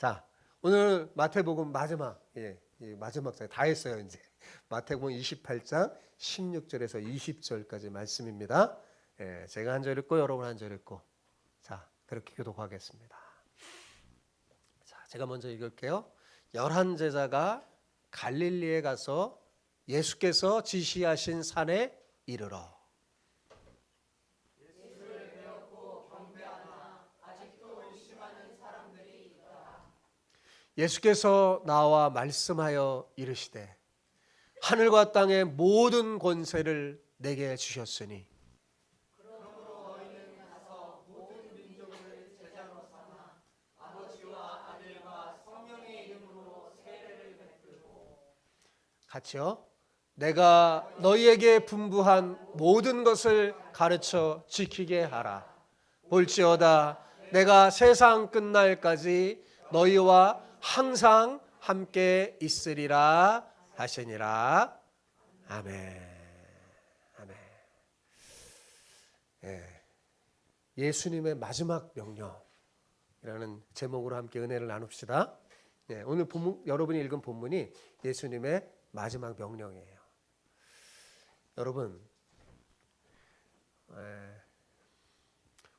자, 오늘 마태복음 마지막, 마지막 장 다 했어요, 이제. 마태복음 28장 16절에서 20절까지 말씀입니다. 제가 한 절 읽고 여러분 한 절 읽고, 자, 그렇게 교독하겠습니다. 자, 제가 먼저 읽을게요. 11제자가 갈릴리에 가서 예수께서 지시하신 산에 이르러 예수께서 나와 말씀하여 이르시되 하늘과 땅의 모든 권세를 내게 주셨으니 그러므로 너희는 가서 모든 민족을 제자로 삼아 아버지와 아들과 성령의 이름으로 세례를 베풀고 같이요. 내가 너희에게 분부한 모든 것을 가르쳐 지키게 하라. 볼지어다 내가 세상 끝날까지 너희와 항상 함께 있으리라 하시니라. 아멘. 아멘. 예수님의 마지막 명령이라는 제목으로 함께 은혜를 나눕시다. 오늘 여러분이 읽은 본문이 예수님의 마지막 명령이에요. 여러분,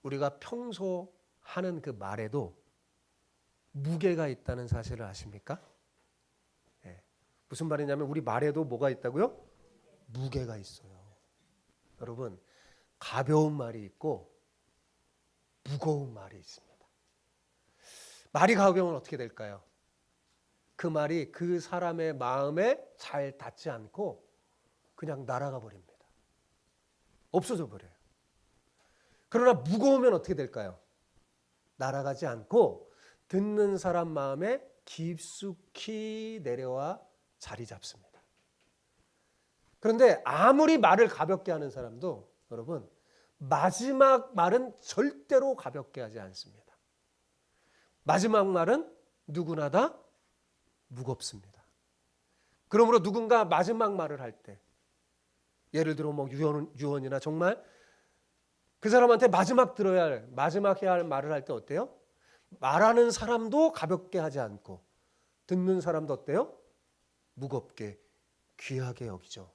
우리가 평소 하는 그 말에도 무게가 있다는 사실을 아십니까? 무슨 말이냐면 우리 말에도 뭐가 있다고요? 무게가 있어요. 여러분, 가벼운 말이 있고 무거운 말이 있습니다. 말이 가벼우면 어떻게 될까요? 그 말이 그 사람의 마음에 잘 닿지 않고 그냥 날아가 버립니다. 없어져 버려요. 그러나 무거우면 어떻게 될까요? 날아가지 않고 듣는 사람 마음에 깊숙이 내려와 자리 잡습니다. 그런데 아무리 말을 가볍게 하는 사람도 여러분, 마지막 말은 절대로 가볍게 하지 않습니다. 마지막 말은 누구나 다 무겁습니다. 그러므로 누군가 마지막 말을 할 때, 예를 들어 뭐 유언이나 정말 그 사람한테 마지막 해야 할 말을 할 때 어때요? 말하는 사람도 가볍게 하지 않고 듣는 사람도 어때요? 무겁게, 귀하게 여기죠.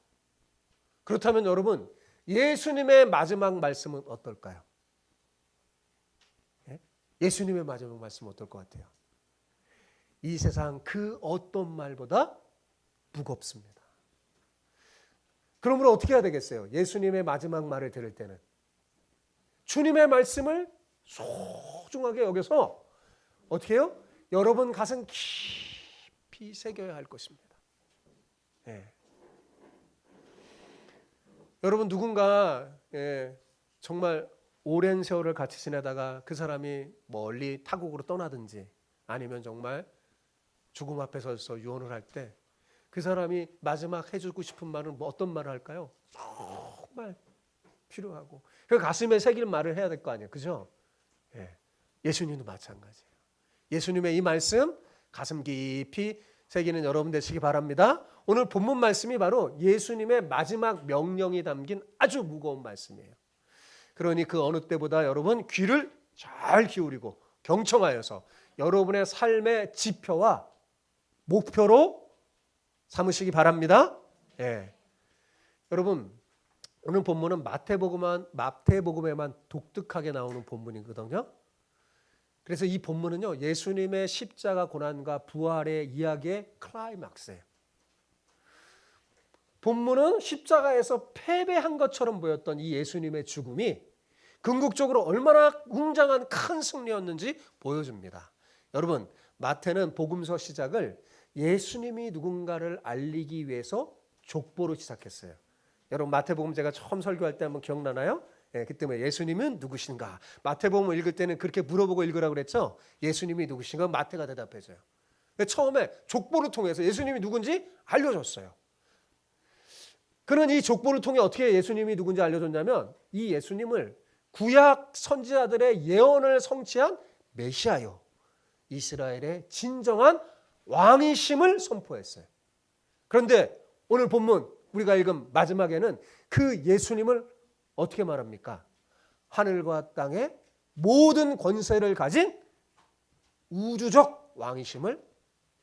그렇다면 여러분, 예수님의 마지막 말씀은 어떨까요? 예수님의 마지막 말씀은 어떨 것 같아요? 이 세상 그 어떤 말보다 무겁습니다. 그러므로 어떻게 해야 되겠어요? 예수님의 마지막 말을 들을 때는 주님의 말씀을 소중하게 여겨서 어떻게 해요? 여러분 가슴 깊이 새겨야 할 것입니다. 여러분 누군가 정말 오랜 세월을 같이 지내다가 그 사람이 멀리 타국으로 떠나든지 아니면 정말 죽음 앞에 서서 유언을 할 때 그 사람이 마지막 해주고 싶은 말은 뭐 어떤 말을 할까요? 정말 필요하고 그 가슴에 새길 말을 해야 될 거 아니에요. 그죠? 예수님도 마찬가지예요. 예수님의 이 말씀 가슴 깊이 새기는 여러분 되시기 바랍니다. 오늘 본문 말씀이 바로 예수님의 마지막 명령이 담긴 아주 무거운 말씀이에요. 그러니 그 어느 때보다 여러분 귀를 잘 기울이고 경청하여서 여러분의 삶의 지표와 목표로 삼으시기 바랍니다. 여러분, 오늘 본문은 마태복음에만 독특하게 나오는 본문이거든요. 그래서 이 본문은요, 예수님의 십자가 고난과 부활의 이야기의 클라이막스예요. 본문은 십자가에서 패배한 것처럼 보였던 이 예수님의 죽음이 궁극적으로 얼마나 웅장한 큰 승리였는지 보여줍니다. 여러분, 마태는 복음서 시작을 예수님이 누군가를 알리기 위해서 족보로 시작했어요. 여러분 마태복음 제가 처음 설교할 때 한번 기억나나요? 그때 예수님은 누구신가? 마태복음 읽을 때는 그렇게 물어보고 읽으라고 그랬죠. 예수님이 누구신가? 마태가 대답해줘요. 처음에 족보를 통해서 예수님이 누군지 알려줬어요. 그런 이 족보를 통해 어떻게 예수님이 누군지 알려줬냐면 이 예수님을 구약 선지자들의 예언을 성취한 메시아요, 이스라엘의 진정한 왕이심을 선포했어요. 그런데 오늘 본문 우리가 읽은 마지막에는 그 예수님을 어떻게 말합니까? 하늘과 땅의 모든 권세를 가진 우주적 왕이심을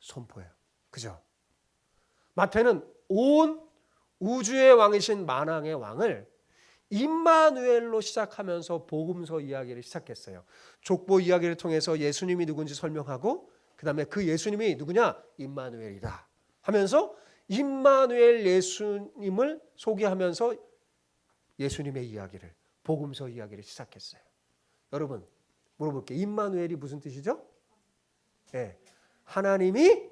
선포해요. 그죠? 마태는 온 우주의 왕이신 만왕의 왕을 임마누엘로 시작하면서 복음서 이야기를 시작했어요. 족보 이야기를 통해서 예수님이 누군지 설명하고 그 다음에 그 예수님이 누구냐? 임마누엘이다 하면서 임마누엘 예수님을 소개하면서 예수님의 이야기를, 복음서 이야기를 시작했어요. 여러분 물어볼게요. 임마누엘이 무슨 뜻이죠? 네, 하나님이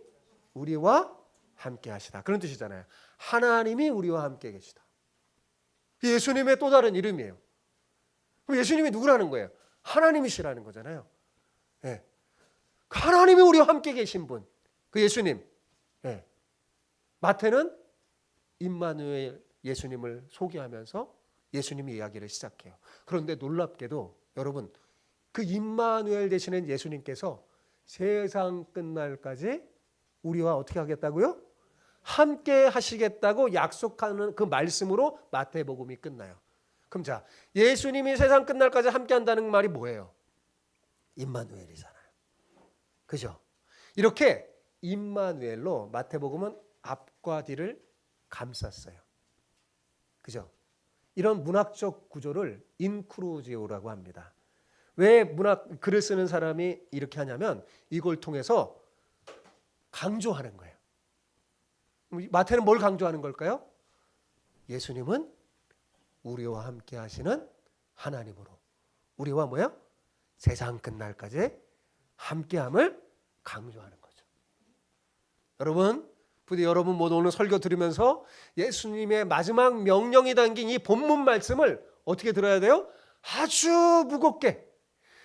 우리와 함께 하시다, 그런 뜻이잖아요. 하나님이 우리와 함께 계시다. 예수님의 또 다른 이름이에요. 그럼 예수님이 누구라는 거예요? 하나님이시라는 거잖아요. 네. 하나님이 우리와 함께 계신 분, 그 예수님. 네. 마태는 임마누엘 예수님을 소개하면서 예수님의 이야기를 시작해요. 그런데 놀랍게도 여러분, 그 임마누엘 되시는 예수님께서 세상 끝날까지 우리와 어떻게 하겠다고요? 함께 하시겠다고 약속하는 그 말씀으로 마태복음이 끝나요. 그럼 자, 예수님이 세상 끝날까지 함께 한다는 말이 뭐예요? 임마누엘이잖아요. 그죠? 이렇게 임마누엘로 마태복음은 앞과 뒤를 감쌌어요. 그죠? 이런 문학적 구조를 인크루지오라고 합니다. 왜 문학 글을 쓰는 사람이 이렇게 하냐면 이걸 통해서 강조하는 거예요. 마태는 뭘 강조하는 걸까요? 예수님은 우리와 함께 하시는 하나님으로 우리와 뭐야? 세상 끝날까지 함께함을 강조하는 거죠. 여러분, 부디 여러분 모두 오늘 설교 들으면서 예수님의 마지막 명령이 담긴 이 본문 말씀을 어떻게 들어야 돼요? 아주 무겁게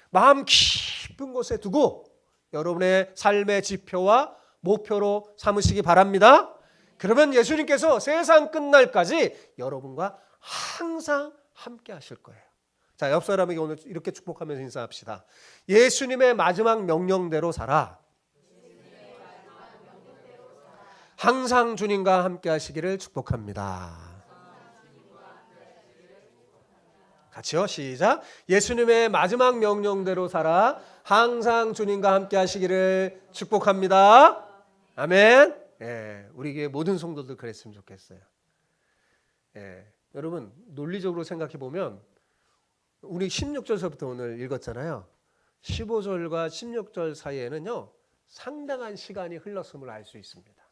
마음 깊은 곳에 두고 여러분의 삶의 지표와 목표로 삼으시기 바랍니다. 그러면 예수님께서 세상 끝날까지 여러분과 항상 함께 하실 거예요. 자, 옆 사람에게 오늘 이렇게 축복하면서 인사합시다. 예수님의 마지막 명령대로 살아. 항상 주님과 함께 하시기를 축복합니다. 같이요, 시작. 예수님의 마지막 명령대로 살아 항상 주님과 함께 하시기를 축복합니다. 아멘. 예, 우리 교회 모든 성도들 그랬으면 좋겠어요. 예, 여러분 논리적으로 생각해 보면 우리 16절서부터 오늘 읽었잖아요. 15절과 16절 사이에는요 상당한 시간이 흘렀음을 알 수 있습니다.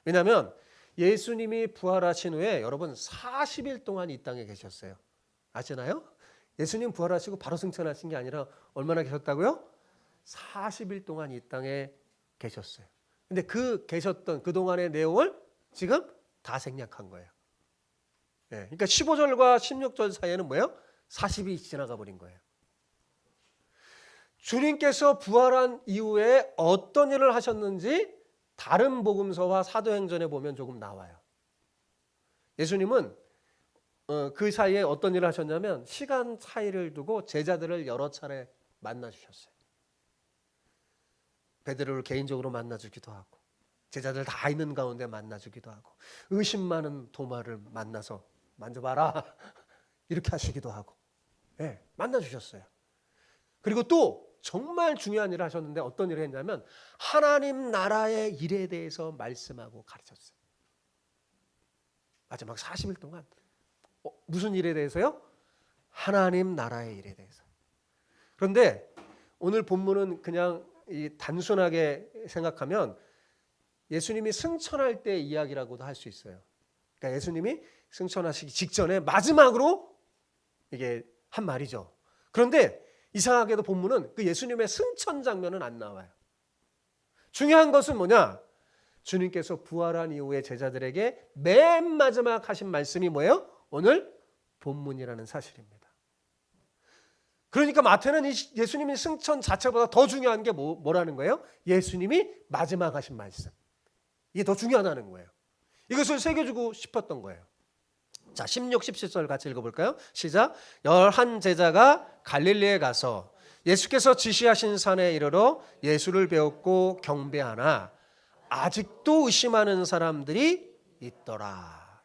왜냐하면 예수님이 부활하신 후에 여러분 40일 동안 이 땅에 계셨어요. 아시나요? 예수님 부활하시고 바로 승천하신 게 아니라 얼마나 계셨다고요? 40일 동안 이 땅에 계셨어요. 근데 그 계셨던 그동안의 내용을 지금 다 생략한 거예요. 네, 그러니까 15절과 16절 사이에는 뭐예요? 40이 지나가 버린 거예요. 주님께서 부활한 이후에 어떤 일을 하셨는지 다른 복음서와 사도행전에 보면 조금 나와요. 예수님은 그 사이에 어떤 일을 하셨냐면 시간 차이를 두고 제자들을 여러 차례 만나 주셨어요. 베드로를 개인적으로 만나주기도 하고 제자들 다 있는 가운데 만나주기도 하고 의심 많은 도마를 만나서 만져봐라 이렇게 하시기도 하고 네, 만나주셨어요. 그리고 또 정말 중요한 일을 하셨는데 어떤 일을 했냐면 하나님 나라의 일에 대해서 말씀하고 가르쳤어요. 마지막 40일 동안 무슨 일에 대해서요? 하나님 나라의 일에 대해서. 그런데 오늘 본문은 그냥 단순하게 생각하면 예수님이 승천할 때 이야기라고도 할 수 있어요. 그러니까 예수님이 승천하시기 직전에 마지막으로 이게 한 말이죠. 그런데 이상하게도 본문은 그 예수님의 승천 장면은 안 나와요. 중요한 것은 뭐냐? 주님께서 부활한 이후에 제자들에게 맨 마지막 하신 말씀이 뭐예요? 오늘 본문이라는 사실입니다. 그러니까 마태는 예수님이 승천 자체보다 더 중요한 게 뭐라는 거예요? 예수님이 마지막 하신 말씀. 이게 더 중요하다는 거예요. 이것을 새겨주고 싶었던 거예요. 자, 16, 17절 같이 읽어볼까요? 시작. 11 제자가 갈릴리에 가서 예수께서 지시하신 산에 이르러 예수를 배웠고 경배하나 아직도 의심하는 사람들이 있더라.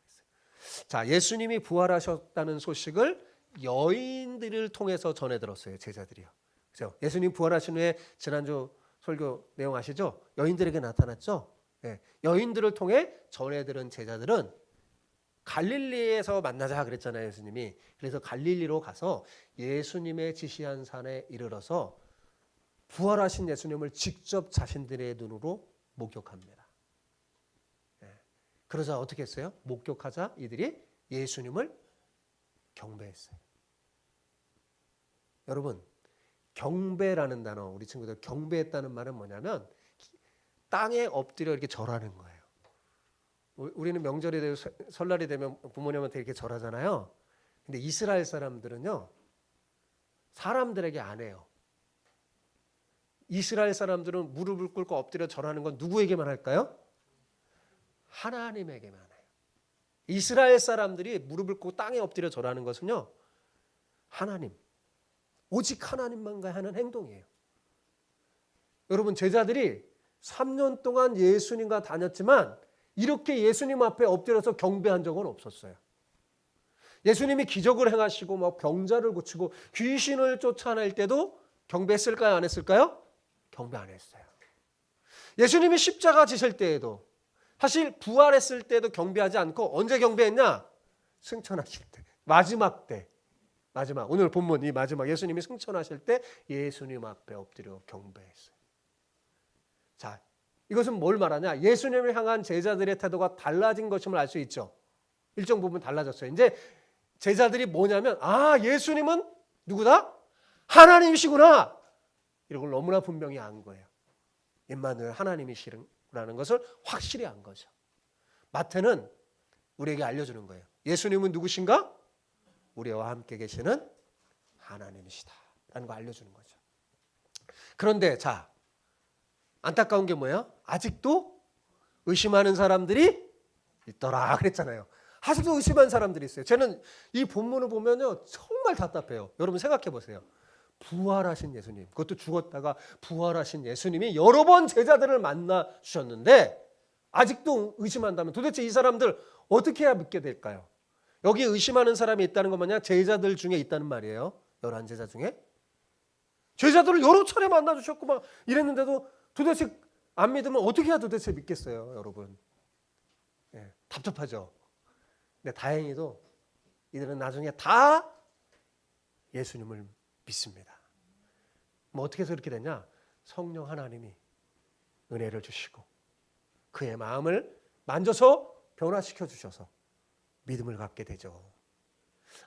자, 예수님이 부활하셨다는 소식을 여인들을 통해서 전해 들었어요. 제자들이요. 그죠? 예수님 부활하신 후에 지난주 설교 내용 아시죠? 여인들에게 나타났죠? 예, 여인들을 통해 전해들은 제자들은 갈릴리에서 만나자 그랬잖아요, 예수님이. 그래서 갈릴리로 가서 예수님의 지시한 산에 이르러서 부활하신 예수님을 직접 자신들의 눈으로 목격합니다. 예, 그러자 어떻게 했어요? 목격하자 이들이 예수님을 경배했어요. 여러분, 경배라는 단어, 우리 친구들 경배했다는 말은 뭐냐면 땅에 엎드려 이렇게 절하는 거예요. 우리는 명절이 되고 설날이 되면 부모님한테 이렇게 절하잖아요. 근데 이스라엘 사람들은요, 사람들에게 안 해요. 이스라엘 사람들은 무릎을 꿇고 엎드려 절하는 건 누구에게만 할까요? 하나님에게만 해요. 이스라엘 사람들이 무릎을 꿇고 땅에 엎드려 절하는 것은요, 하나님, 오직 하나님만 하는 행동이에요. 여러분, 제자들이 3년 동안 예수님과 다녔지만 이렇게 예수님 앞에 엎드려서 경배한 적은 없었어요. 예수님이 기적을 행하시고 막 병자를 고치고 귀신을 쫓아낼 때도 경배했을까요? 안 했을까요? 경배 안 했어요. 예수님이 십자가 지실 때에도, 사실 부활했을 때도 경배하지 않고 언제 경배했냐? 승천하실 때, 마지막 때. 마지막, 오늘 본문 이 마지막 예수님이 승천하실 때 예수님 앞에 엎드려 경배했어요. 자, 이것은 뭘 말하냐? 예수님을 향한 제자들의 태도가 달라진 것임을 알 수 있죠. 일정 부분 달라졌어요. 이제 제자들이 뭐냐면, 아, 예수님은 누구다? 하나님이시구나. 이런 걸 너무나 분명히 안 거예요. 임마누엘 하나님이시라는 것을 확실히 안 거죠. 마태는 우리에게 알려주는 거예요. 예수님은 누구신가? 우리와 함께 계시는 하나님이시다 라는 거 알려주는 거죠. 그런데 자, 안타까운 게 뭐예요? 아직도 의심하는 사람들이 있더라 그랬잖아요. 아직도 의심하는 사람들이 있어요. 저는 이 본문을 보면요, 정말 답답해요. 여러분 생각해 보세요. 부활하신 예수님, 그것도 죽었다가 부활하신 예수님이 여러 번 제자들을 만나 주셨는데 아직도 의심한다면 도대체 이 사람들 어떻게 해야 믿게 될까요? 여기 의심하는 사람이 있다는 건 뭐냐? 제자들 중에 있다는 말이에요. 11제자 중에. 제자들을 여러 차례 만나 주셨고 막 이랬는데도 도대체 안 믿으면 어떻게 해야 도대체 믿겠어요, 여러분? 예, 답답하죠. 근데 다행히도 이들은 나중에 다 예수님을 믿습니다. 뭐 어떻게 해서 그렇게 됐냐? 성령 하나님이 은혜를 주시고 그의 마음을 만져서 변화시켜 주셔서 믿음을 갖게 되죠.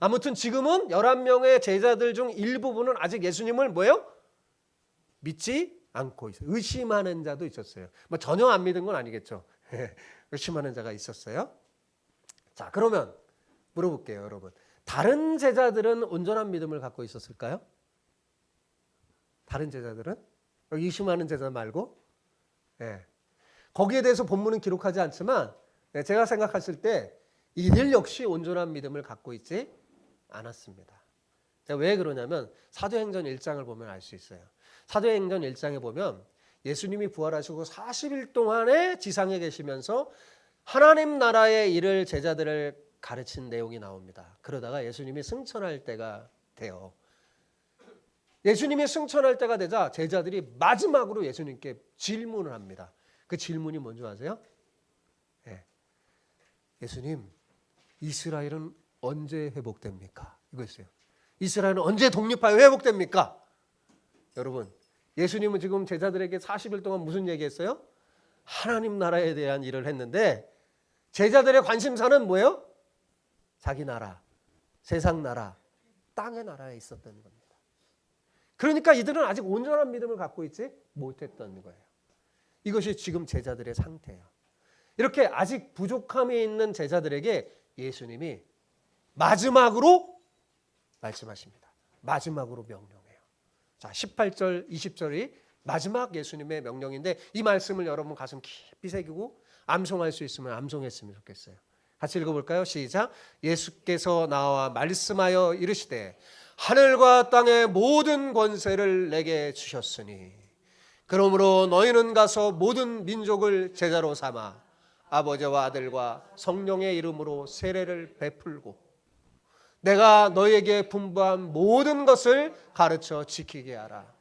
아무튼 지금은 11명의 제자들 중 일부분은 아직 예수님을 뭐예요? 믿지 않고 있어요. 의심하는 자도 있었어요. 뭐 전혀 안 믿은 건 아니겠죠. 의심하는 자가 있었어요. 자, 그러면 물어볼게요, 여러분. 다른 제자들은 온전한 믿음을 갖고 있었을까요? 다른 제자들은? 여기 의심하는 제자 말고? 예. 거기에 대해서 본문은 기록하지 않지만 제가 생각했을 때 이들 역시 온전한 믿음을 갖고 있지 않았습니다. 왜 그러냐면 사도행전 1장을 보면 알 수 있어요. 사도행전 1장에 보면 예수님이 부활하시고 40일 동안에 지상에 계시면서 하나님 나라의 일을 제자들을 가르친 내용이 나옵니다. 그러다가 예수님이 승천할 때가 돼요. 예수님이 승천할 때가 되자 제자들이 마지막으로 예수님께 질문을 합니다. 그 질문이 뭔지 아세요? 네. 예수님, 이스라엘은 언제 회복됩니까? 이거였어요. 이스라엘은 언제 독립하여 회복됩니까? 여러분, 예수님은 지금 제자들에게 40일 동안 무슨 얘기했어요? 하나님 나라에 대한 일을 했는데 제자들의 관심사는 뭐예요? 자기 나라, 세상 나라, 땅의 나라에 있었던 겁니다. 그러니까 이들은 아직 온전한 믿음을 갖고 있지 못했던 거예요. 이것이 지금 제자들의 상태예요. 이렇게 아직 부족함이 있는 제자들에게 예수님이 마지막으로 말씀하십니다. 마지막으로 명령해요. 자, 18절, 20절이 마지막 예수님의 명령인데 이 말씀을 여러분 가슴 깊이 새기고 암송할 수 있으면 암송했으면 좋겠어요. 같이 읽어볼까요? 시작. 예수께서 나와 말씀하여 이르시되 하늘과 땅의 모든 권세를 내게 주셨으니 그러므로 너희는 가서 모든 민족을 제자로 삼아 아버지와 아들과 성령의 이름으로 세례를 베풀고 내가 너희에게 분부한 모든 것을 가르쳐 지키게 하라.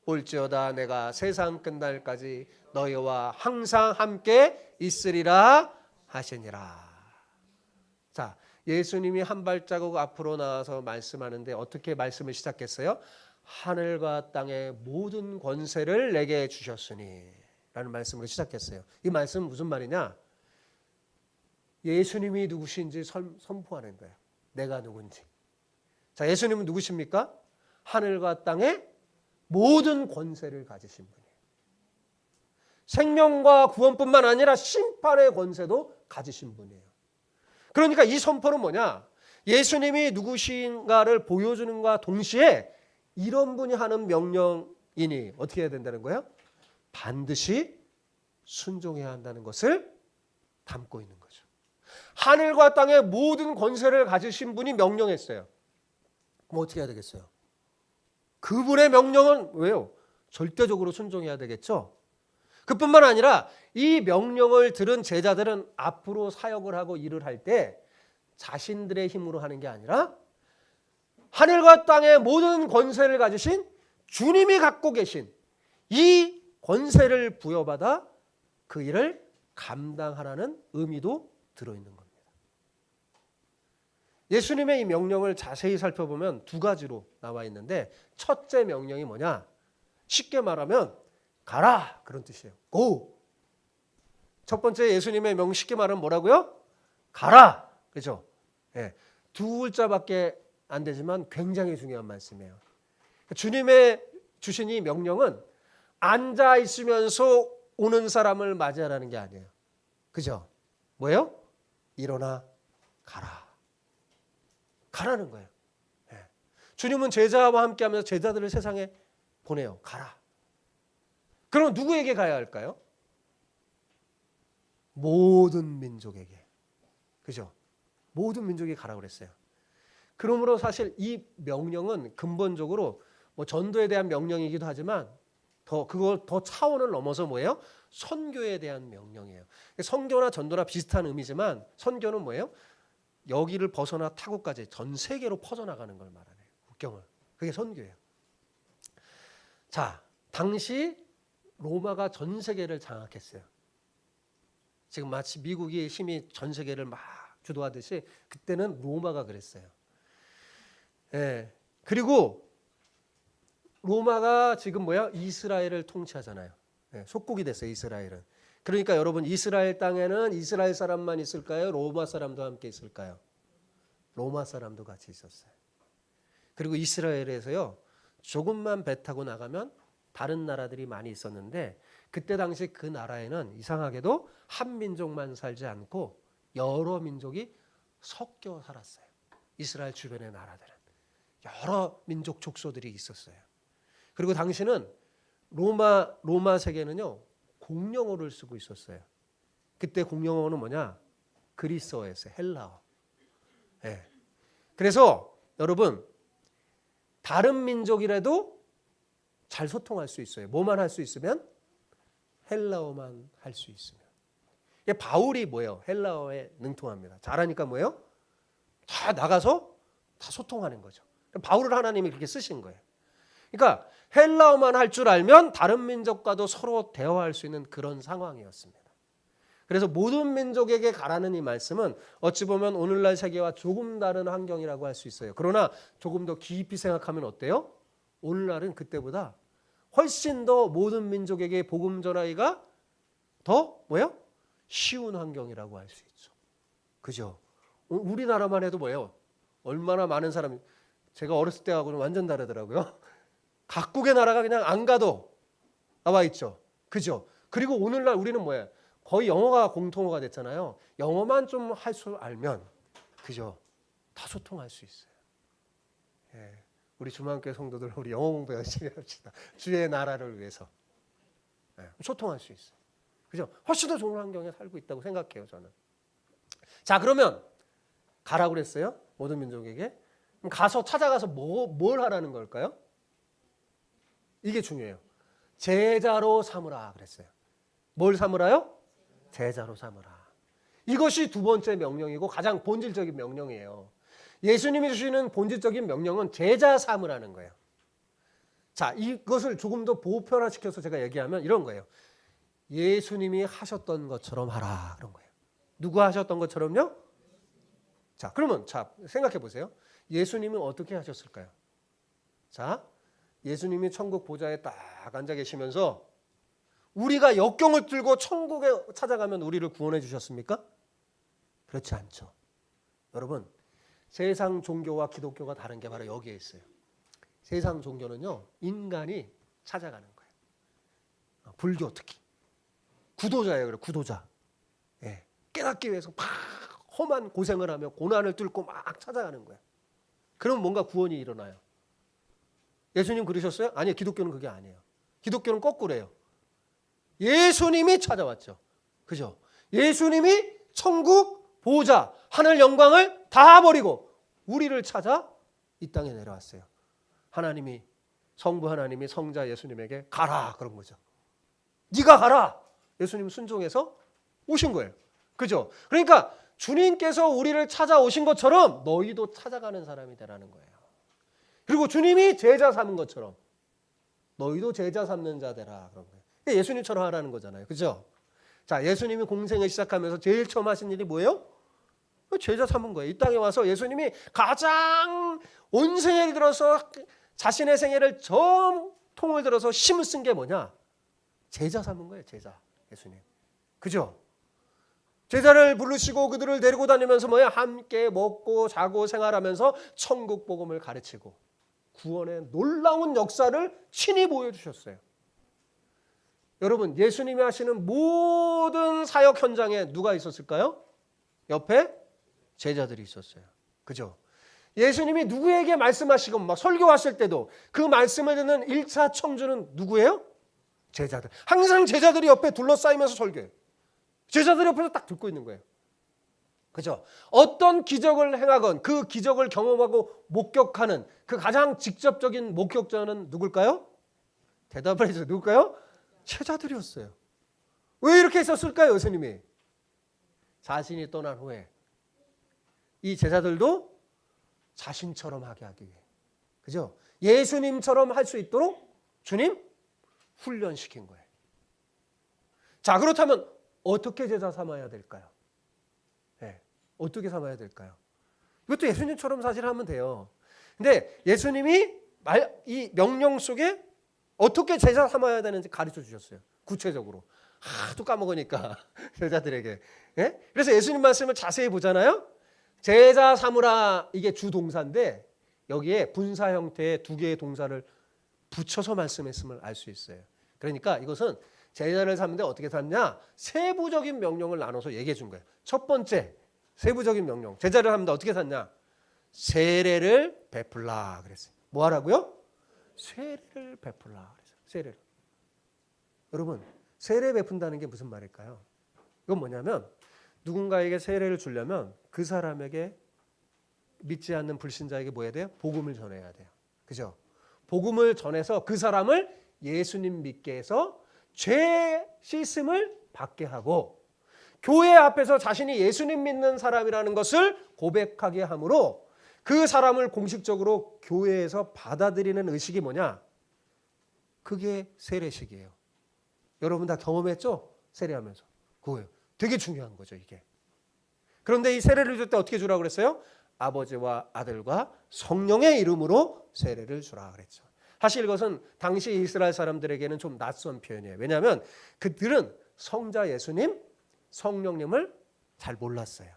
볼지어다 내가 세상 끝날까지 너희와 항상 함께 있으리라 하시니라. 자, 예수님이 한 발자국 앞으로 나와서 말씀하는데 어떻게 말씀을 시작했어요? 하늘과 땅의 모든 권세를 내게 주셨으니 라는 말씀으로 시작했어요. 이 말씀은 무슨 말이냐? 예수님이 누구신지 선포하는 거예요. 내가 누군지. 자, 예수님은 누구십니까? 하늘과 땅의 모든 권세를 가지신 분이에요. 생명과 구원뿐만 아니라 심판의 권세도 가지신 분이에요. 그러니까 이 선포는 뭐냐? 예수님이 누구신가를 보여주는 것과 동시에 이런 분이 하는 명령이니 어떻게 해야 된다는 거예요? 반드시 순종해야 한다는 것을 담고 있는 거죠. 하늘과 땅의 모든 권세를 가지신 분이 명령했어요. 그럼 어떻게 해야 되겠어요? 그분의 명령은 왜요? 절대적으로 순종해야 되겠죠. 그뿐만 아니라 이 명령을 들은 제자들은 앞으로 사역을 하고 일을 할 때 자신들의 힘으로 하는 게 아니라 하늘과 땅의 모든 권세를 가지신 주님이 갖고 계신 이 권세를 부여받아 그 일을 감당하라는 의미도 들어있는 겁니다. 예수님의 이 명령을 자세히 살펴보면 두 가지로 나와 있는데 첫째 명령이 뭐냐? 쉽게 말하면 가라 그런 뜻이에요. Go. 첫 번째 예수님의 명령 쉽게 말하면 뭐라고요? 가라. 그렇죠? 네. 두 글자밖에 안 되지만 굉장히 중요한 말씀이에요. 주님의 주신 이 명령은 앉아 있으면서 오는 사람을 맞이하라는 게 아니에요. 그죠? 뭐예요? 일어나 가라. 가라는 거예요. 네. 주님은 제자와 함께하면서 제자들을 세상에 보내요. 가라. 그럼 누구에게 가야 할까요? 모든 민족에게. 그죠? 모든 민족에게 가라고 그랬어요. 그러므로 사실 이 명령은 근본적으로 뭐 전도에 대한 명령이기도 하지만 그걸 더 차원을 넘어서 뭐예요? 선교에 대한 명령이에요. 선교나 전도나 비슷한 의미지만 선교는 뭐예요? 여기를 벗어나 타국까지 전 세계로 퍼져나가는 걸 말하네요. 국경을. 그게 선교예요. 자, 당시 로마가 전 세계를 장악했어요. 지금 마치 미국이 힘이 전 세계를 막 주도하듯이 그때는 로마가 그랬어요. 예. 그리고 로마가 지금 뭐야? 이스라엘을 통치하잖아요. 예, 속국이 됐어요, 이스라엘은. 그러니까 여러분 이스라엘 땅에는 이스라엘 사람만 있을까요? 로마 사람도 함께 있을까요? 로마 사람도 같이 있었어요. 그리고 이스라엘에서요. 조금만 배 타고 나가면 다른 나라들이 많이 있었는데 그때 당시 그 나라에는 이상하게도 한 민족만 살지 않고 여러 민족이 섞여 살았어요. 이스라엘 주변의 나라들은. 여러 민족 족속들이 있었어요. 그리고 당시는 로마 세계는요. 공용어를 쓰고 있었어요. 그때 공용어는 뭐냐? 그리스어였어요. 헬라어. 네. 그래서 여러분 다른 민족이라도 잘 소통할 수 있어요. 뭐만 할 수 있으면? 헬라어만 할 수 있으면. 바울이 뭐예요? 헬라어에 능통합니다. 잘하니까 뭐예요? 다 나가서 다 소통하는 거죠. 바울을 하나님이 그렇게 쓰신 거예요. 그러니까 헬라어만 할 줄 알면 다른 민족과도 서로 대화할 수 있는 그런 상황이었습니다. 그래서 모든 민족에게 가라는 이 말씀은 어찌 보면 오늘날 세계와 조금 다른 환경이라고 할 수 있어요. 그러나 조금 더 깊이 생각하면 어때요? 오늘날은 그때보다 훨씬 더 모든 민족에게 복음 전하기가 더 뭐예요? 쉬운 환경이라고 할 수 있죠. 그죠? 우리나라만 해도 뭐예요? 얼마나 많은 사람이 제가 어렸을 때하고는 완전 다르더라고요. 각국의 나라가 그냥 안 가도 나와 있죠. 그죠? 그리고 오늘날 우리는 뭐예요? 거의 영어가 공통어가 됐잖아요. 영어만 좀 할 줄 알면 그죠? 다 소통할 수 있어요. 예. 우리 주만교회 성도들 우리 영어 공부 열심히 합시다. 주의 나라를 위해서. 예. 소통할 수 있어요. 그죠? 훨씬 더 좋은 환경에 살고 있다고 생각해요, 저는. 자, 그러면 가라고 그랬어요. 모든 민족에게. 그럼 가서 찾아가서 뭘 하라는 걸까요? 이게 중요해요. 제자로 삼으라 그랬어요. 뭘 삼으라요? 제자로 삼으라. 이것이 두 번째 명령이고 가장 본질적인 명령이에요. 예수님이 주시는 본질적인 명령은 제자 삼으라는 거예요. 자, 이것을 조금 더 보편화시켜서 제가 얘기하면 이런 거예요. 예수님이 하셨던 것처럼 하라, 그런 거예요. 누가 하셨던 것처럼요? 자, 그러면 자, 생각해 보세요. 예수님이 어떻게 하셨을까요? 자, 예수님이 천국 보좌에 딱 앉아 계시면서 우리가 역경을 들고 천국에 찾아가면 우리를 구원해 주셨습니까? 그렇지 않죠. 여러분, 세상 종교와 기독교가 다른 게 바로 여기에 있어요. 세상 종교는요, 인간이 찾아가는 거예요. 불교 특히. 구도자예요. 그래, 구도자. 예, 깨닫기 위해서 막 험한 고생을 하며 고난을 뚫고 막 찾아가는 거예요. 그럼 뭔가 구원이 일어나요. 예수님 그러셨어요? 아니요. 기독교는 그게 아니에요. 기독교는 거꾸로예요. 예수님이 찾아왔죠. 그죠? 예수님이 천국 보좌 하늘 영광을 다 버리고 우리를 찾아 이 땅에 내려왔어요. 하나님이 성부 하나님이 성자 예수님에게 가라 그런 거죠. 네가 가라. 예수님 순종해서 오신 거예요. 그죠? 그러니까 주님께서 우리를 찾아오신 것처럼 너희도 찾아가는 사람이 되라는 거예요. 그리고 주님이 제자 삼은 것처럼 너희도 제자 삼는 자 되라 그런 거예요. 예수님처럼 하라는 거잖아요. 그죠? 자, 예수님이 공생을 시작하면서 제일 처음 하신 일이 뭐예요? 제자 삼은 거예요. 이 땅에 와서 예수님이 가장 온 생애를 들어서 자신의 생애를 전통을 들어서 힘을 쓴 게 뭐냐? 제자 삼은 거예요. 제자. 예수님. 그죠? 제자를 부르시고 그들을 데리고 다니면서 뭐야? 함께 먹고 자고 생활하면서 천국 복음을 가르치고 구원의 놀라운 역사를 친히 보여주셨어요. 여러분, 예수님이 하시는 모든 사역 현장에 누가 있었을까요? 옆에 제자들이 있었어요. 그죠? 예수님이 누구에게 말씀하시고 막 설교하실 때도 그 말씀을 듣는 1차 청주는 누구예요? 제자들. 항상 제자들이 옆에 둘러싸이면서 설교해요. 제자들 옆에서 딱 듣고 있는 거예요. 그죠? 어떤 기적을 행하건 그 기적을 경험하고 목격하는 그 가장 직접적인 목격자는 누굴까요? 대답을 해주세요. 누굴까요? 제자들이었어요. 왜 이렇게 했었을까요? 예수님이 자신이 떠난 후에 이 제자들도 자신처럼 하게 하기 위해, 그죠? 예수님처럼 할 수 있도록 주님 훈련시킨 거예요. 자, 그렇다면 어떻게 제자 삼아야 될까요? 네, 어떻게 삼아야 될까요? 이것도 예수님처럼 사실 하면 돼요. 근데 예수님이 이 명령 속에 어떻게 제자 삼아야 되는지 가르쳐 주셨어요. 구체적으로. 하도 까먹으니까 제자들에게. 예? 그래서 예수님 말씀을 자세히 보잖아요. 제자 삼으라 이게 주동사인데 여기에 분사 형태의 두 개의 동사를 붙여서 말씀했음을 알 수 있어요. 그러니까 이것은 제자를 삼는데 어떻게 삼냐? 세부적인 명령을 나눠서 얘기해 준 거예요. 첫 번째 세부적인 명령. 제자를 삼는데 어떻게 삼냐? 세례를 베풀라 그랬어요. 뭐 하라고요? 세례를 베풀라 그랬어요. 세례를. 여러분, 세례 베푼다는 게 무슨 말일까요? 이건 뭐냐면 누군가에게 세례를 주려면 그 사람에게 믿지 않는 불신자에게 뭐 해야 돼요? 복음을 전해야 돼요. 그죠? 복음을 전해서 그 사람을 예수님 믿게 해서 죄 씻음을 받게 하고 교회 앞에서 자신이 예수님 믿는 사람이라는 것을 고백하게 함으로 그 사람을 공식적으로 교회에서 받아들이는 의식이 뭐냐? 그게 세례식이에요. 여러분 다 경험했죠? 세례하면서. 그거예요. 되게 중요한 거죠, 이게. 그런데 이 세례를 줄 때 어떻게 주라고 그랬어요? 아버지와 아들과 성령의 이름으로 세례를 주라 그랬죠. 사실 이것은 당시 이스라엘 사람들에게는 좀 낯선 표현이에요. 왜냐하면 그들은 성자 예수님, 성령님을 잘 몰랐어요.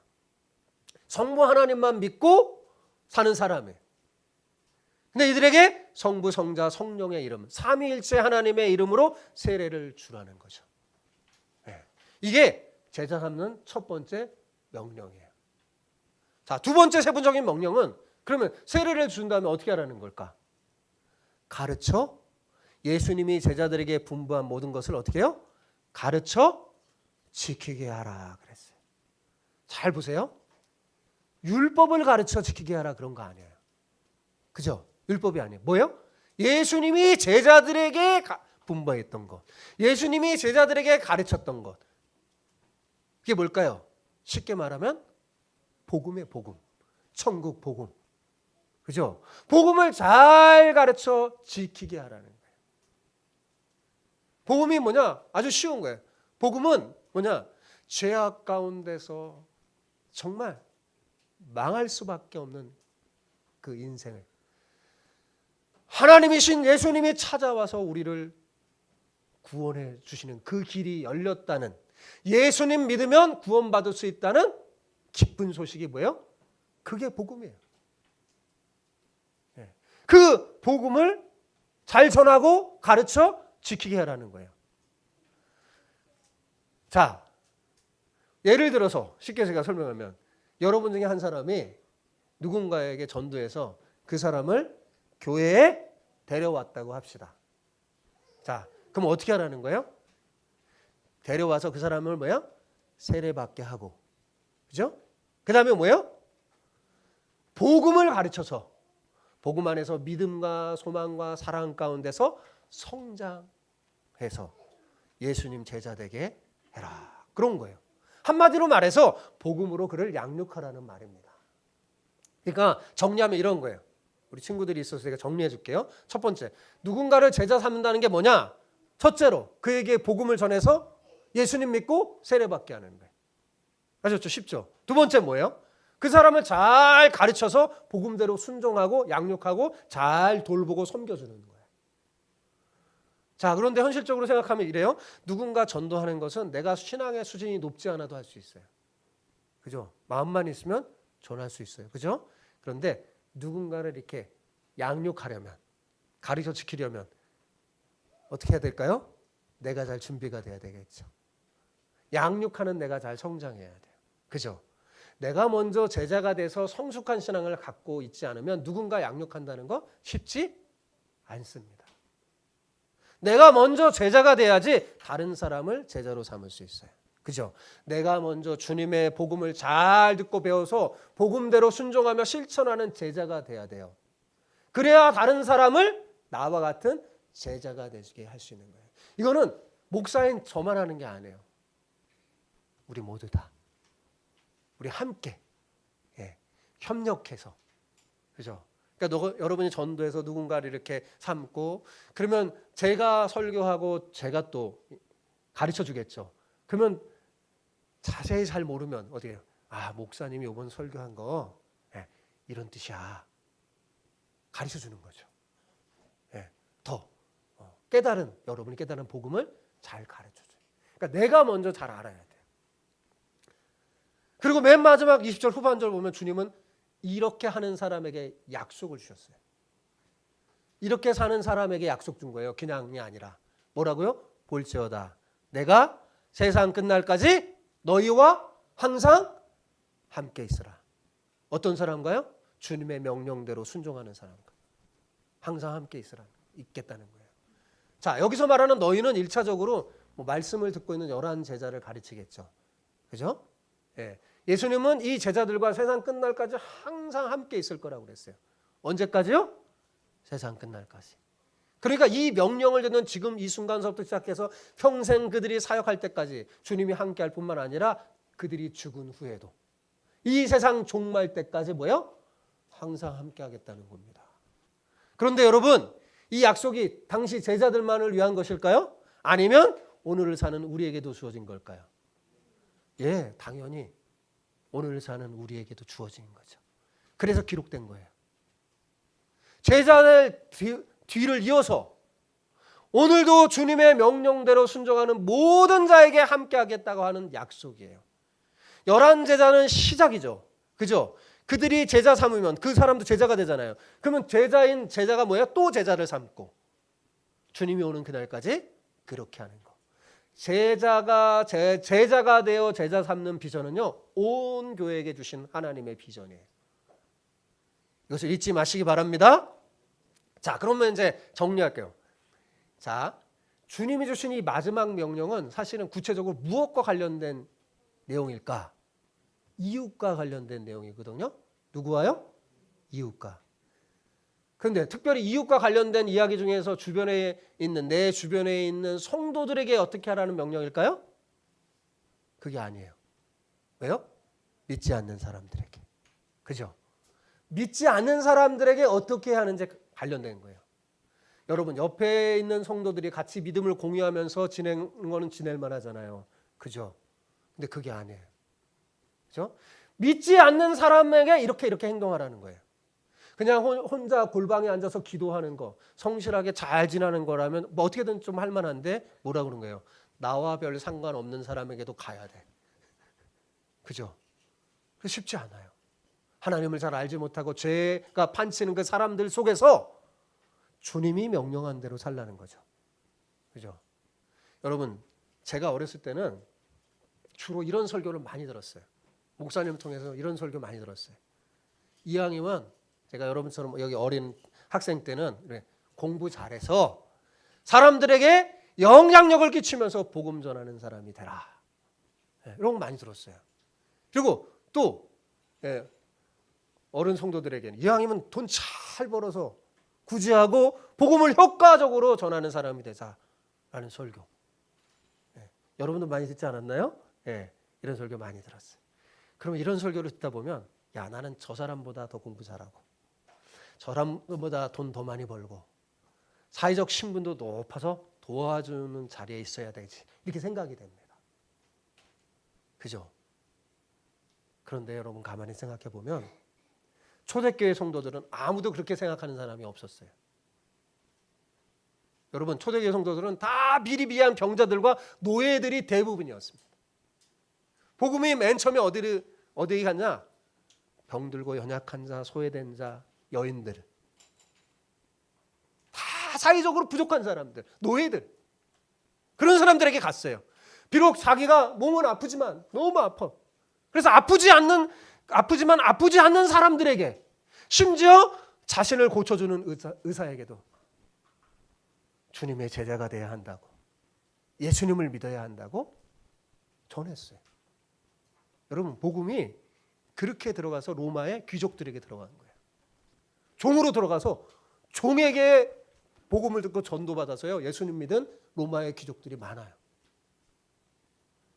성부 하나님만 믿고 사는 사람이에요. 근데 이들에게 성부, 성자, 성령의 이름, 삼위일체 하나님의 이름으로 세례를 주라는 거죠. 네. 이게 제자 삼는 첫 번째 명령이에요. 자, 두 번째 세부적인 명령은 그러면 세례를 준 다음에 어떻게 하라는 걸까? 가르쳐 예수님이 제자들에게 분부한 모든 것을 어떻게 해요? 가르쳐 지키게 하라 그랬어요. 잘 보세요. 율법을 가르쳐 지키게 하라 그런 거 아니에요. 그죠? 율법이 아니에요. 뭐예요? 예수님이 제자들에게 분부했던 것. 예수님이 제자들에게 가르쳤던 것. 그게 뭘까요? 쉽게 말하면 복음의 복음. 천국 복음. 그죠? 복음을 잘 가르쳐 지키게 하라는 거예요. 복음이 뭐냐? 아주 쉬운 거예요. 복음은 뭐냐? 죄악 가운데서 정말 망할 수밖에 없는 그 인생을 하나님이신 예수님이 찾아와서 우리를 구원해 주시는 그 길이 열렸다는, 예수님 믿으면 구원받을 수 있다는 기쁜 소식이 뭐예요? 그게 복음이에요. 그 복음을 잘 전하고 가르쳐 지키게 하라는 거예요. 자, 예를 들어서 쉽게 제가 설명하면, 여러분 중에 한 사람이 누군가에게 전도해서 그 사람을 교회에 데려왔다고 합시다. 자, 그럼 어떻게 하라는 거예요? 데려와서 그 사람을 뭐야? 세례받게 하고, 그죠? 그 다음에 뭐예요? 복음을 가르쳐서 복음 안에서 믿음과 소망과 사랑 가운데서 성장해서 예수님 제자 되게 해라. 그런 거예요. 한마디로 말해서 복음으로 그를 양육하라는 말입니다. 그러니까 정리하면 이런 거예요. 우리 친구들이 있어서 제가 정리해 줄게요. 첫 번째, 누군가를 제자 삼는다는 게 뭐냐? 첫째로 그에게 복음을 전해서 예수님 믿고 세례받게 하는 거예요. 아셨죠? 쉽죠? 두 번째 뭐예요? 그 사람을 잘 가르쳐서 복음대로 순종하고 양육하고 잘 돌보고 섬겨주는 거예요. 자, 그런데 현실적으로 생각하면 이래요. 누군가 전도하는 것은 내가 신앙의 수준이 높지 않아도 할 수 있어요. 그죠? 마음만 있으면 전할 수 있어요. 그죠? 그런데 누군가를 이렇게 양육하려면, 가르쳐 지키려면 어떻게 해야 될까요? 내가 잘 준비가 돼야 되겠죠. 양육하는 내가 잘 성장해야 돼요. 그죠? 내가 먼저 제자가 돼서 성숙한 신앙을 갖고 있지 않으면 누군가 양육한다는 거 쉽지 않습니다. 내가 먼저 제자가 돼야지 다른 사람을 제자로 삼을 수 있어요. 그죠? 내가 먼저 주님의 복음을 잘 듣고 배워서 복음대로 순종하며 실천하는 제자가 돼야 돼요. 그래야 다른 사람을 나와 같은 제자가 되게 할 수 있는 거예요. 이거는 목사인 저만 하는 게 아니에요. 우리 모두 다. 우리 함께 협력해서. 그죠? 그러니까 여러분이 전도해서 누군가를 이렇게 삼고, 그러면 제가 설교하고 제가 또 가르쳐 주겠죠. 그러면 자세히 잘 모르면 어떻게 해요? 아, 목사님이 이번 설교한 거 이런 뜻이야. 가르쳐 주는 거죠. 더 깨달은, 여러분이 깨달은 복음을 잘 가르쳐 줘요. 그러니까 내가 먼저 잘 알아야 돼요. 그리고 맨 마지막 20절 후반절 보면 주님은 이렇게 하는 사람에게 약속을 주셨어요. 이렇게 사는 사람에게 약속 준 거예요. 그냥이 아니라. 뭐라고요? 볼지어다 내가 세상 끝날까지 너희와 항상 함께 있으라. 어떤 사람과요? 주님의 명령대로 순종하는 사람과 항상 함께 있겠다는 거예요. 자, 여기서 말하는 너희는 1차적으로 말씀을 듣고 있는 11 제자를 가르치겠죠. 그죠? 예수님은 이 제자들과 세상 끝날까지 항상 함께 있을 거라고 그랬어요. 언제까지요? 세상 끝날까지. 그러니까 이 명령을 듣는 지금 이 순간서부터 시작해서 평생 그들이 사역할 때까지 주님이 함께 할 뿐만 아니라 그들이 죽은 후에도 이 세상 종말 때까지 뭐요? 항상 함께 하겠다는 겁니다. 그런데 여러분, 이 약속이 당시 제자들만을 위한 것일까요? 아니면 오늘을 사는 우리에게도 주어진 걸까요? 예, 당연히 오늘 사는 우리에게도 주어진 거죠. 그래서 기록된 거예요. 제자들 뒤를 이어서 오늘도 주님의 명령대로 순종하는 모든 자에게 함께 하겠다고 하는 약속이에요. 11 제자는 시작이죠. 그죠? 그들이 제자 삼으면 그 사람도 제자가 되잖아요. 그러면 제자인 제자가 뭐야? 또 제자를 삼고 주님이 오는 그날까지 그렇게 하는 거. 제자가 되어 제자 삼는 비전은요, 온 교회에게 주신 하나님의 비전이에요. 이것을 잊지 마시기 바랍니다. 자, 그러면 이제 정리할게요. 자, 주님이 주신 이 마지막 명령은 사실은 구체적으로 무엇과 관련된 내용일까? 이웃과 관련된 내용이거든요. 누구와요? 이웃과. 그런데 특별히 이웃과 관련된 이야기 중에서 내 주변에 있는 성도들에게 어떻게 하라는 명령일까요? 그게 아니에요. 왜요? 믿지 않는 사람들에게. 그죠? 믿지 않는 사람들에게 어떻게 하는지 관련된 거예요. 여러분 옆에 있는 성도들이 같이 믿음을 공유하면서 지내는 거는 지낼 만하잖아요. 그죠? 근데 그게 아니에요. 그죠? 믿지 않는 사람에게 이렇게 행동하라는 거예요. 그냥 혼자 골방에 앉아서 기도하는 거, 성실하게 잘 지내는 거라면 뭐 어떻게든 좀 할 만한데 뭐라 그런 거예요? 나와 별 상관없는 사람에게도 가야 돼. 그죠? 쉽지 않아요. 하나님을 잘 알지 못하고 죄가 판치는 그 사람들 속에서 주님이 명령한 대로 살라는 거죠. 그죠? 여러분, 제가 어렸을 때는 주로 이런 설교를 많이 들었어요. 목사님 통해서 이런 설교 많이 들었어요. 이왕이면 제가 여러분처럼 여기 어린 학생 때는 공부 잘해서 사람들에게 영향력을 끼치면서 복음 전하는 사람이 되라. 이런 거 많이 들었어요. 그리고 또 어른 성도들에게는 이왕이면 돈 잘 벌어서 구제하고 복음을 효과적으로 전하는 사람이 되자라는 설교. 여러분도 많이 듣지 않았나요? 이런 설교 많이 들었어요. 그러면 이런 설교를 듣다 보면 야, 나는 저 사람보다 더 공부 잘하고 저 사람보다 돈 더 많이 벌고 사회적 신분도 높아서 도와주는 자리에 있어야 되지, 이렇게 생각이 됩니다. 그죠? 그런데 여러분 가만히 생각해 보면 초대교회 성도들은 아무도 그렇게 생각하는 사람이 없었어요. 여러분 초대교회 성도들은 다 미리비한 병자들과 노예들이 대부분이었습니다. 복음이 맨 처음에 어디에 갔냐? 병들고 연약한 자, 소외된 자, 여인들, 다 사회적으로 부족한 사람들, 노예들, 그런 사람들에게 갔어요. 비록 자기가 몸은 아프지만 너무 아파. 그래서 아프지만 아프지 않는 사람들에게, 심지어 자신을 고쳐주는 의사에게도 주님의 제자가 되어야 한다고, 예수님을 믿어야 한다고 전했어요. 여러분 복음이 그렇게 들어가서 로마의 귀족들에게 들어간 거예요. 종으로 들어가서 종에게 복음을 듣고 전도받아서요, 예수님 믿은 로마의 귀족들이 많아요.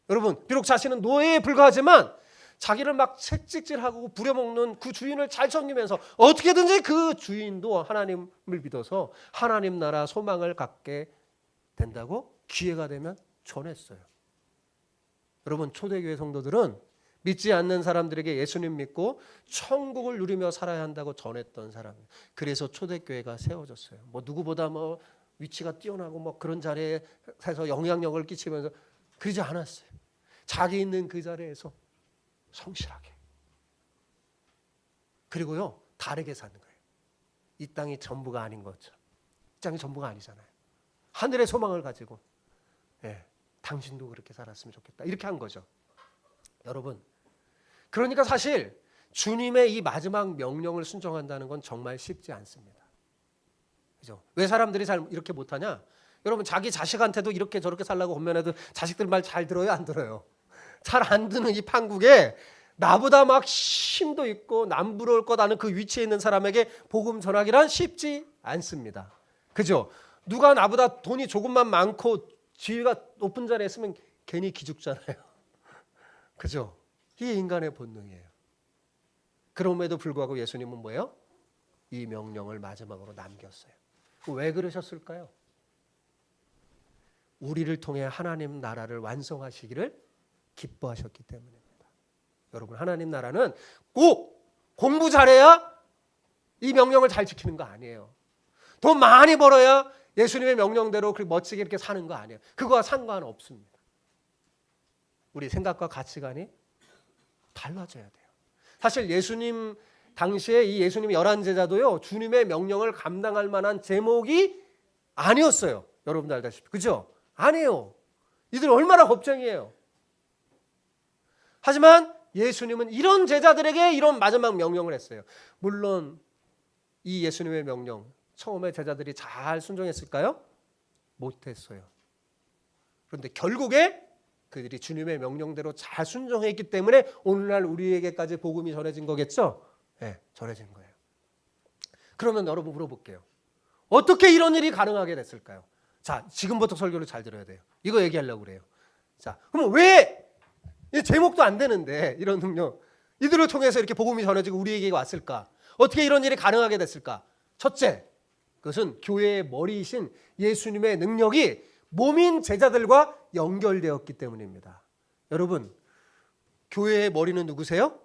여러분 비록 자신은 노예에 불과하지만 자기를 막 채찍질하고 부려먹는 그 주인을 잘 섬기면서 어떻게든지 그 주인도 하나님을 믿어서 하나님 나라 소망을 갖게 된다고 기회가 되면 전했어요. 여러분 초대교회 성도들은 믿지 않는 사람들에게 예수님 믿고 천국을 누리며 살아야 한다고 전했던 사람. 그래서 초대교회가 세워졌어요. 뭐 누구보다 뭐 위치가 뛰어나고 뭐 그런 자리에서 영향력을 끼치면서 그러지 않았어요. 자기 있는 그 자리에서 성실하게. 그리고요 다르게 사는 거예요. 이 땅이 전부가 아닌 것처럼. 이 땅이 전부가 아니잖아요. 하늘의 소망을 가지고 당신도 그렇게 살았으면 좋겠다, 이렇게 한 거죠. 여러분 그러니까 사실 주님의 이 마지막 명령을 순종한다는 건 정말 쉽지 않습니다. 그죠? 왜 사람들이 잘 이렇게 못하냐? 여러분 자기 자식한테도 이렇게 저렇게 살라고 권면해도 자식들 말 잘 들어요, 안 들어요? 잘 안 듣는 이 판국에 나보다 막 힘도 있고 남 부러울 것 아는 그 위치에 있는 사람에게 복음 전하기란 쉽지 않습니다. 그죠? 누가 나보다 돈이 조금만 많고 지위가 높은 자리에 있으면 괜히 기죽잖아요. 그죠? 이게 인간의 본능이에요. 그럼에도 불구하고 예수님은 뭐예요? 이 명령을 마지막으로 남겼어요. 왜 그러셨을까요? 우리를 통해 하나님 나라를 완성하시기를 기뻐하셨기 때문입니다. 여러분 여러분 나라는 꼭 공부 잘해야 이 명령을 잘 지키는 거 아니에요. 돈 많이 벌어야 예수님의 명령대로 멋지게 이렇게 사는 거 아니에요. 그거와 상관없습니다. 우리 생각과 가치관이 달라져야 돼요. 사실 예수님 당시에 이 예수님의 11제자도요 주님의 명령을 감당할 만한 제목이 아니었어요. 여러분들 알다시피. 그죠? 아니에요. 이들 얼마나 겁쟁이에요. 하지만 예수님은 이런 제자들에게 이런 마지막 명령을 했어요. 물론 이 예수님의 명령 처음에 제자들이 잘 순종했을까요? 못했어요. 그런데 결국에 그들이 주님의 명령대로 잘 순종했기 때문에 오늘날 우리에게까지 복음이 전해진 거겠죠? 네, 전해진 거예요. 그러면 여러분 물어볼게요. 어떻게 이런 일이 가능하게 됐을까요? 자, 지금부터 설교를 잘 들어야 돼요. 이거 얘기하려고 그래요. 자, 그럼 왜 제목도 안 되는데 이런 능력 이들을 통해서 이렇게 복음이 전해지고 우리에게 왔을까? 어떻게 이런 일이 가능하게 됐을까? 첫째, 그것은 교회의 머리이신 예수님의 능력이 몸인 제자들과 연결되었기 때문입니다. 여러분, 교회의 머리는 누구세요?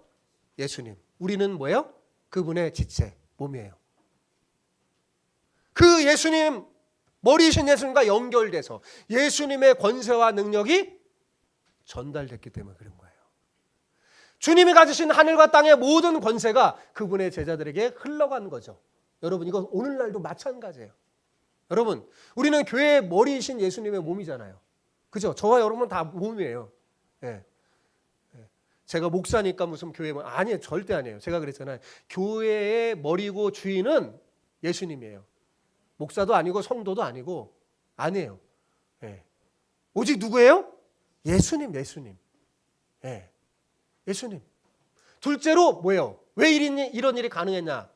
예수님. 우리는 뭐예요? 그분의 지체, 몸이에요. 그 예수님, 머리이신 예수님과 연결돼서 예수님의 권세와 능력이 전달됐기 때문에 그런 거예요. 주님이 가지신 하늘과 땅의 모든 권세가 그분의 제자들에게 흘러간 거죠. 여러분, 이건 오늘날도 마찬가지예요. 여러분, 우리는 교회의 머리이신 예수님의 몸이잖아요. 그죠? 저와 여러분은 다 몸이에요. 예. 제가 목사니까 무슨 교회 뭐 아니에요. 절대 아니에요. 제가 그랬잖아요. 교회의 머리고 주인은 예수님이에요. 목사도 아니고 성도도 아니고 아니에요. 예. 오직 누구예요? 예수님. 예. 예수님. 둘째로 뭐예요? 왜 이런 일이 가능했냐?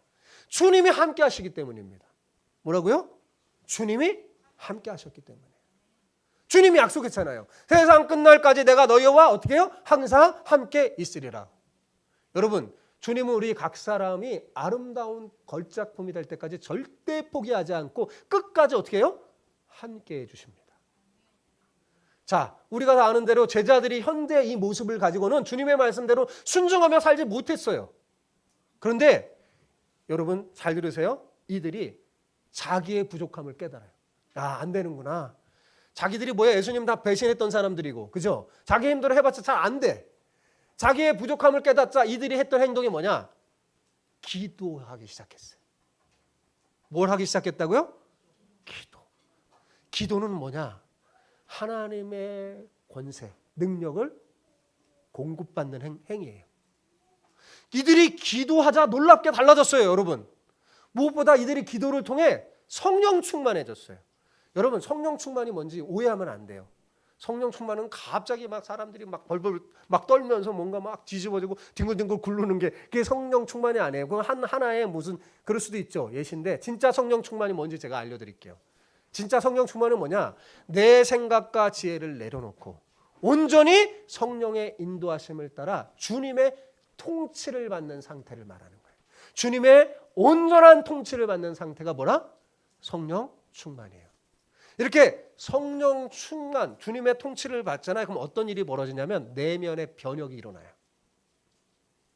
주님이 함께 하시기 때문입니다. 뭐라고요? 주님이 함께 하셨기 때문에. 주님이 약속했잖아요. 세상 끝날까지 내가 너희와 어떻게 해요? 항상 함께 있으리라. 여러분, 주님은 우리 각 사람이 아름다운 걸작품이 될 때까지 절대 포기하지 않고 끝까지 어떻게 해요? 함께 해주십니다. 자, 우리가 다 아는 대로 제자들이 현대 이 모습을 가지고는 주님의 말씀대로 순종하며 살지 못했어요. 그런데 여러분 잘 들으세요. 이들이 자기의 부족함을 깨달아요. 아, 안 되는구나. 자기들이 뭐야? 예수님 다 배신했던 사람들이고, 그죠? 자기 힘대로 해봤자 잘 안 돼. 자기의 부족함을 깨닫자 이들이 했던 행동이 뭐냐? 기도하기 시작했어요. 뭘 하기 시작했다고요? 기도. 기도는 뭐냐? 하나님의 권세, 능력을 공급받는 행위예요. 이들이 기도하자 놀랍게 달라졌어요, 여러분. 무엇보다 이들이 기도를 통해 성령 충만해졌어요. 여러분, 성령 충만이 뭔지 오해하면 안 돼요. 성령 충만은 갑자기 막 사람들이 막 벌벌 막 떨면서 뭔가 막 뒤집어지고 뒹굴뒹굴 굴르는 게 그게 성령 충만이 아니에요. 그건 하나의 무슨 그럴 수도 있죠. 예시인데 진짜 성령 충만이 뭔지 제가 알려드릴게요. 진짜 성령 충만은 뭐냐? 내 생각과 지혜를 내려놓고 온전히 성령의 인도하심을 따라 주님의 통치를 받는 상태를 말하는 거예요. 주님의 온전한 통치를 받는 상태가 뭐라? 성령 충만이에요. 이렇게 성령 충만, 주님의 통치를 받잖아요. 그럼 어떤 일이 벌어지냐면 내면의 변혁이 일어나요.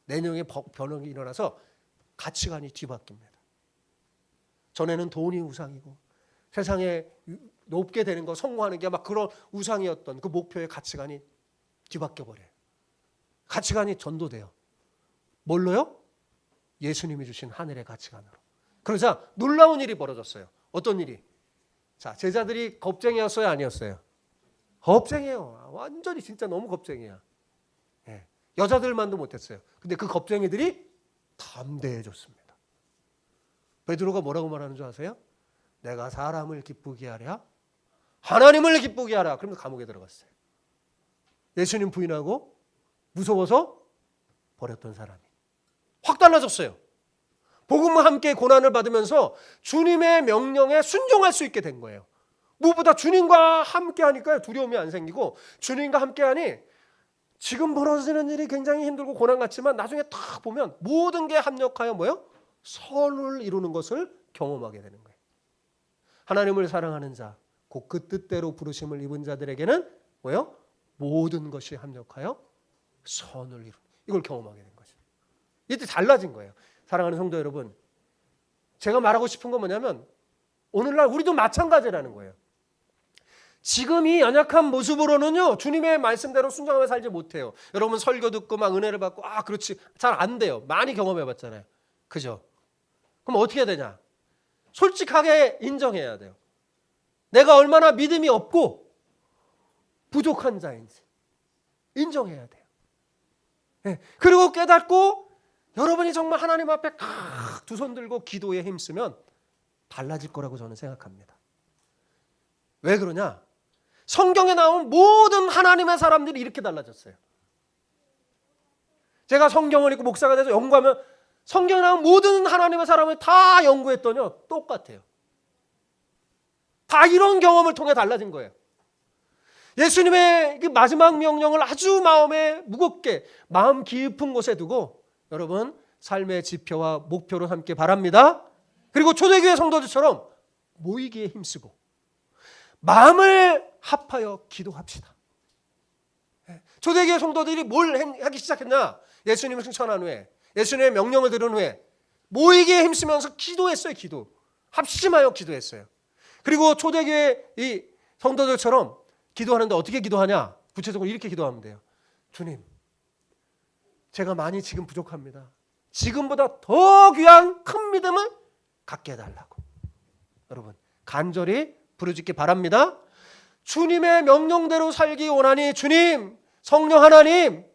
내면의 변혁이 일어나서 가치관이 뒤바뀝니다. 전에는 돈이 우상이고 세상에 높게 되는 거, 성공하는 게 막 그런 우상이었던 그 목표의 가치관이 뒤바뀌어 버려요. 가치관이 전도돼요. 뭘로요? 예수님이 주신 하늘의 가치관으로. 그러자 놀라운 일이 벌어졌어요. 어떤 일이? 자, 제자들이 겁쟁이였어요, 아니었어요? 겁쟁이에요. 완전히 진짜 너무 겁쟁이야. 예. 여자들만도 못했어요. 근데 그 겁쟁이들이 담대해졌습니다. 베드로가 뭐라고 말하는 줄 아세요? 내가 사람을 기쁘게 하랴? 하나님을 기쁘게 하라. 그러면서 감옥에 들어갔어요. 예수님 부인하고 무서워서 버렸던 사람이 확 달라졌어요. 복음과 함께 고난을 받으면서 주님의 명령에 순종할 수 있게 된 거예요. 무엇보다 주님과 함께 하니까 두려움이 안 생기고 주님과 함께 하니 지금 벌어지는 일이 굉장히 힘들고 고난 같지만 나중에 딱 보면 모든 게 합력하여 뭐예요? 선을 이루는 것을 경험하게 되는 거예요. 하나님을 사랑하는 자, 곧 그 뜻대로 부르심을 입은 자들에게는 뭐예요? 모든 것이 합력하여 선을 이루는 이걸 경험하게 된 거죠. 이때 달라진 거예요. 사랑하는 성도 여러분, 제가 말하고 싶은 건 뭐냐면 오늘날 우리도 마찬가지라는 거예요. 지금 이 연약한 모습으로는요 주님의 말씀대로 순종하며 살지 못해요. 여러분 설교 듣고 막 은혜를 받고 그렇지 잘 안 돼요. 많이 경험해봤잖아요. 그죠? 그럼 어떻게 해야 되냐? 솔직하게 인정해야 돼요. 내가 얼마나 믿음이 없고 부족한 자인지 인정해야 돼요. 네. 그리고 깨닫고 여러분이 정말 하나님 앞에 두 손 들고 기도에 힘쓰면 달라질 거라고 저는 생각합니다. 왜 그러냐? 성경에 나온 모든 하나님의 사람들이 이렇게 달라졌어요. 제가 성경을 읽고 목사가 돼서 연구하면 성경에 나온 모든 하나님의 사람을 다 연구했더니요 똑같아요. 다 이런 경험을 통해 달라진 거예요. 예수님의 마지막 명령을 아주 마음에 무겁게 마음 깊은 곳에 두고 여러분 삶의 지표와 목표로 함께 바랍니다. 그리고 초대교회 성도들처럼 모이기에 힘쓰고 마음을 합하여 기도합시다. 초대교회 성도들이 뭘 하기 시작했나? 예수님을 승천한 후에, 예수님의 명령을 들은 후에 모이기에 힘쓰면서 기도했어요. 기도. 합심하여 기도했어요. 그리고 초대교회 이 성도들처럼 기도하는데 어떻게 기도하냐? 구체적으로 이렇게 기도하면 돼요. 주님, 제가 많이 지금 부족합니다. 지금보다 더 귀한 큰 믿음을 갖게 해달라고. 여러분, 간절히 부르짖기 바랍니다. 주님의 명령대로 살기 원하니 주님, 성령 하나님,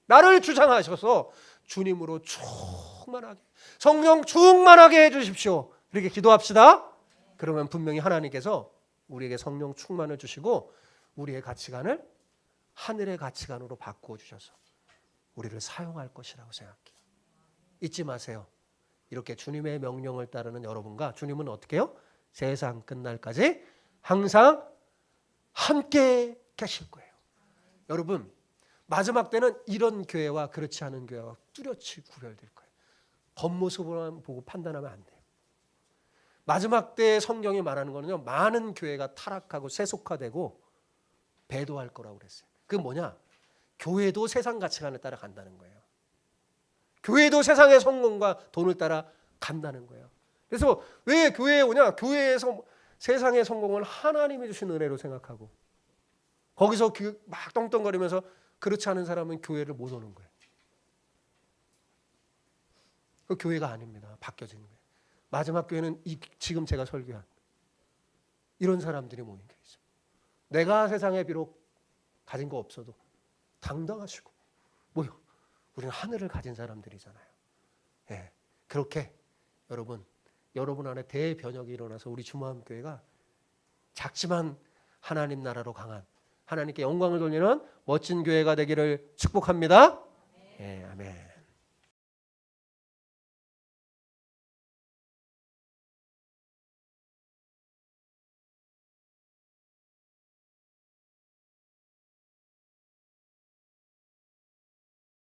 나를 주장하셔서 주님으로 충만하게, 성령 충만하게 해주십시오. 이렇게 기도합시다. 그러면 분명히 하나님께서 우리에게 성령 충만을 주시고 우리의 가치관을 하늘의 가치관으로 바꾸어 주셔서 우리를 사용할 것이라고 생각해요. 잊지 마세요. 이렇게 주님의 명령을 따르는 여러분과 주님은 어떻게 해요? 세상 끝날까지 항상 함께 계실 거예요. 여러분, 마지막 때는 이런 교회와 그렇지 않은 교회와 뚜렷이 구별될 거예요. 겉모습으로만 보고 판단하면 안 돼요. 마지막 때 성경이 말하는 거는요, 많은 교회가 타락하고 세속화되고 배도할 거라고 그랬어요. 그게 뭐냐? 교회도 세상 가치관을 따라 간다는 거예요. 교회도 세상의 성공과 돈을 따라 간다는 거예요. 그래서 왜 교회에 오냐? 교회에서 세상의 성공을 하나님이 주신 은혜로 생각하고 거기서 막 떵떵거리면서 그렇지 않은 사람은 교회를 못 오는 거예요. 그 교회가 아닙니다. 바뀌어지는 거예요. 마지막 교회는 지금 제가 설교한 이런 사람들이 모인 게 있어요. 내가 세상에 비록 가진 거 없어도 당당하시고 뭐요? 우리는 하늘을 가진 사람들이잖아요. 예, 그렇게 여러분 안에 대변혁이 일어나서 우리 주마음교회가 작지만 하나님 나라로 강한 하나님께 영광을 돌리는 멋진 교회가 되기를 축복합니다. 예, 아멘.